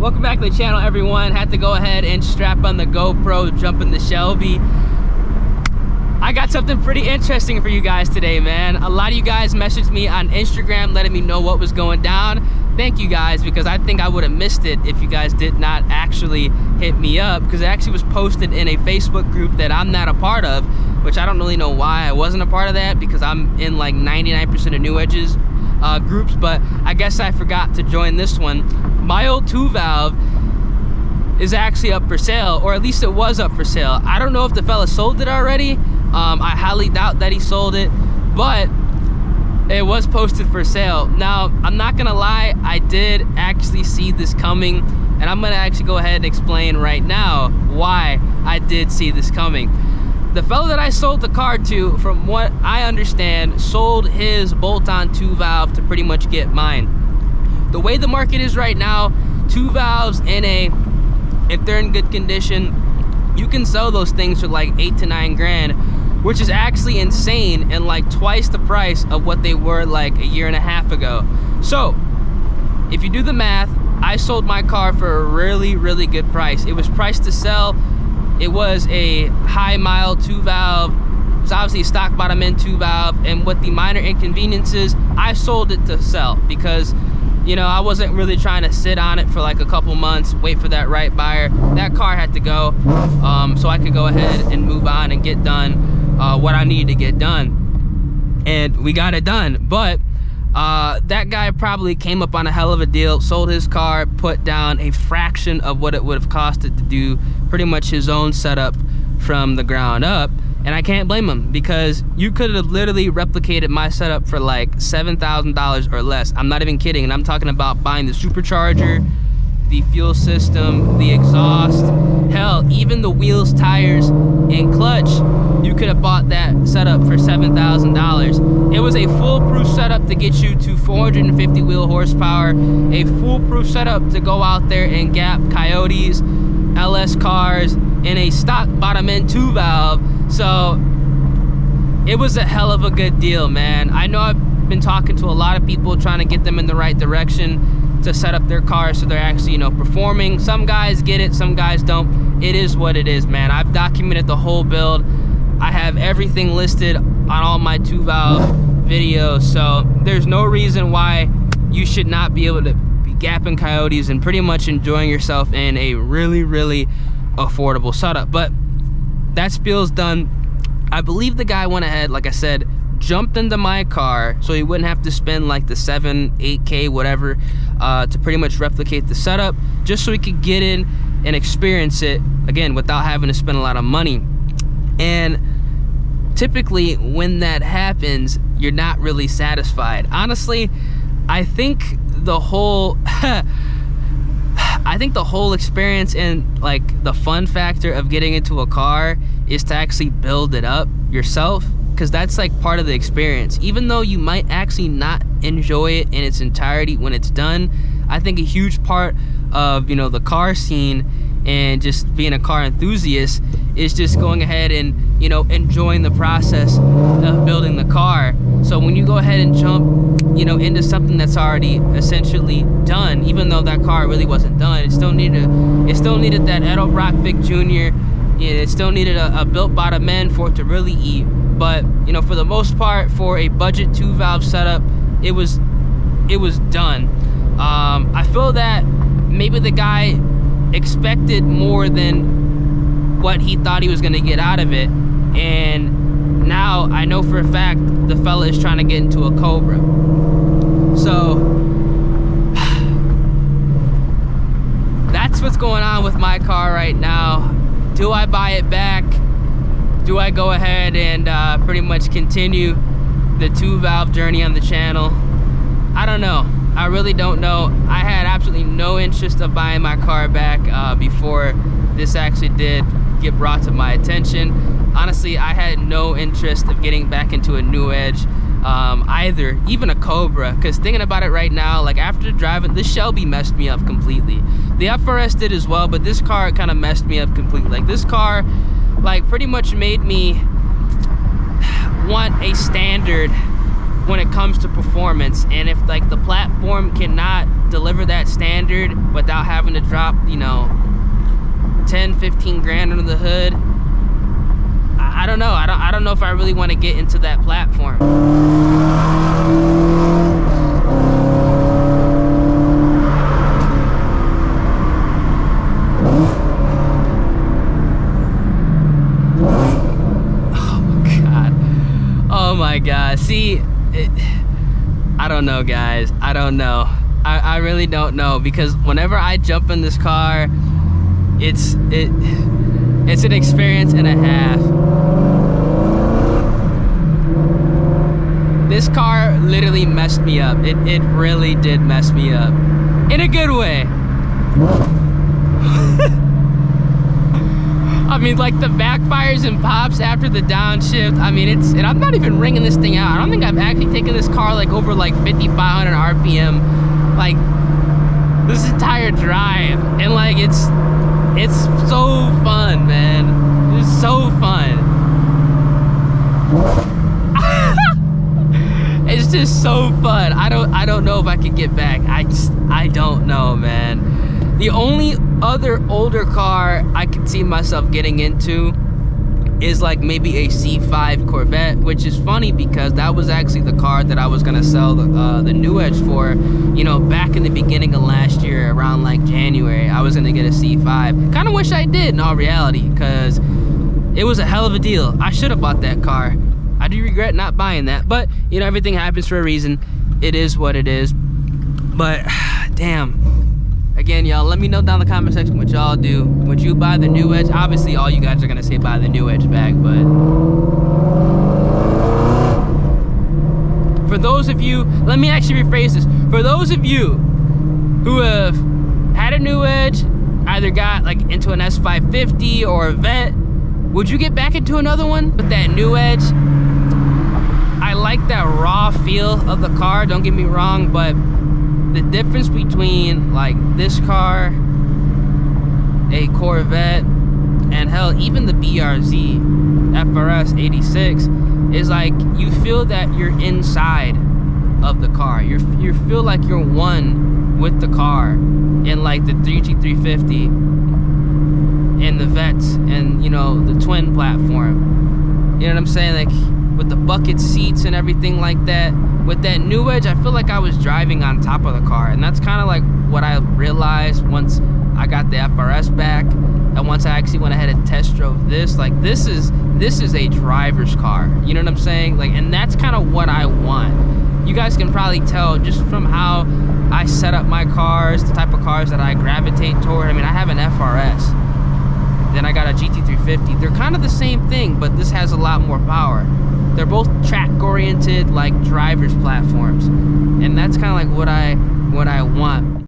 Welcome back to the channel, everyone. Had to go ahead and strap on the GoPro, jump in the Shelby. I got something pretty interesting for you guys today, man. A lot of you guys messaged me on Instagram letting me know what was going down. Thank you guys, because I think I would have missed it if you guys did not actually hit me up, because it actually was posted in a Facebook group that I'm not a part of, which I don't really know why I wasn't a part of that, because I'm in like 99% of New Edges groups, but I guess I forgot to join this one. My old 2-valve is actually up for sale, or at least it was up for sale. I don't know if the fella sold it already. I highly doubt that he sold it, but it was posted for sale. Now, I'm not gonna lie, I did actually see this coming, and I'm gonna actually go ahead and explain right now why I did see this coming. The fellow that I sold the car to, from what I understand, sold his bolt-on 2-valve to pretty much get mine. The way the market is right now, 2-valves if they're in good condition, you can sell those things for like 8 to 9 grand, which is actually insane, and like twice the price of what they were like a year and a half ago. So if you do the math, I sold my car for a really, really good price. It was priced to sell. It was a high mile 2-valve. It's obviously a stock bottom end 2-valve, and with the minor inconveniences, I sold it to sell because, you know, I wasn't really trying to sit on it for like a couple months, wait for that right buyer. That car had to go, so I could go ahead and move on and get done what I needed to get done. And we got it done. But that guy probably came up on a hell of a deal, sold his car, put down a fraction of what it would have costed to do pretty much his own setup from the ground up. And I can't blame him, because you could have literally replicated my setup for like $7,000 or less. I'm not even kidding. And I'm talking about buying the supercharger, the fuel system, the exhaust, hell, even the wheels, tires, and clutch. You could have bought that setup for $7,000. It was a foolproof setup to get you to 450 wheel horsepower, a foolproof setup to go out there and gap coyotes, LS cars, in a stock bottom end 2-valve. So it was a hell of a good deal, man. I know I've been talking to a lot of people trying to get them in the right direction to set up their cars so they're actually, you know, performing. Some guys get it, some guys don't. It is what it is, man. I've documented the whole build. I have everything listed on all my 2-valve videos, so there's no reason why you should not be able to be gapping coyotes and pretty much enjoying yourself in a really, really affordable setup. But that spiel's done. I believe the guy went ahead, like I said, jumped into my car so he wouldn't have to spend like the 8K, whatever, to pretty much replicate the setup, just so he could get in and experience it, again, without having to spend a lot of money. And typically when that happens, you're not really satisfied. Honestly, I think the whole experience and like the fun factor of getting into a car is to actually build it up yourself, because that's like part of the experience. Even though you might actually not enjoy it in its entirety when it's done, I think a huge part of, you know, the car scene and just being a car enthusiast is just going ahead and, you know, enjoying the process of building the car. So when you go ahead and jump, you know, into something that's already essentially done, even though that car really wasn't done, it still needed that Edo Brock Vic Jr. It still needed a built bottom end for it to really eat. But, you know, for the most part, for a budget 2-valve setup, it was done. I feel that maybe the guy expected more than what he thought he was going to get out of it, and now I know for a fact the fella is trying to get into a Cobra. So that's what's going on with my car right now. Do I buy it back? Do I go ahead and pretty much continue the 2-valve journey on the channel? I don't know. I really don't know. I had absolutely no interest of buying my car back before this actually did get brought to my attention. Honestly, I had no interest of getting back into a New Edge either, even a Cobra, because thinking about it right now, like after driving, this Shelby messed me up completely. The FRS did as well, but this car kind of messed me up completely. Like this car, like pretty much made me want a standard when it comes to performance, and if like the platform cannot deliver that standard, without having to drop, you know, 10, 15 grand under the hood. I don't know. I don't know if I really want to get into that platform. Oh my God. See, I don't know, guys. I don't know. I really don't know, because whenever I jump in this car, it's an experience and a half. This car literally messed me up. It really did mess me up. In a good way. I mean, like the backfires and pops after the downshift. I mean, and I'm not even ringing this thing out. I don't think I've actually taken this car like over like 5,500 RPM, like this entire drive. And like, it's so fun, man. It's so fun. It's just so fun. I don't know if I could get back. I don't know, man. The only other older car I could see myself getting into is like maybe a C5 Corvette, which is funny because that was actually the car that I was gonna sell the new edge for, you know, back in the beginning of last year, around like January. I was gonna get a C5. Kind of wish I did in all reality, because it was a hell of a deal. I should have bought that car. I do regret not buying that, but you know, everything happens for a reason. It is what it is. But damn. Again, y'all, let me know down in the comment section what y'all do. Would you buy the new edge? Obviously, all you guys are gonna say buy the new edge bag, but for those of you, let me actually rephrase this. For those of you who have had a new edge, either got like into an S550 or a Vet, would you get back into another one with that new edge? I like that raw feel of the car, don't get me wrong, but the difference between like this car, a Corvette, and hell, even the BRZ FRS 86 is like, you feel that you're inside of the car. You feel like you're one with the car, in like the GT350 and the Vets and, you know, the twin platform. You know what I'm saying? Like with the bucket seats and everything like that. With that new edge, I feel like I was driving on top of the car, and that's kind of like what I realized once I got the FRS back, and once I actually went ahead and test drove this. Like this is a driver's car. You know what I'm saying? Like, and that's kind of what I want. You guys can probably tell just from how I set up my cars, the type of cars that I gravitate toward. I mean, I have an FRS, then I got a GT350. They're kind of the same thing, but this has a lot more power. They're both track-oriented, like driver's platforms, and that's kind of like what I want.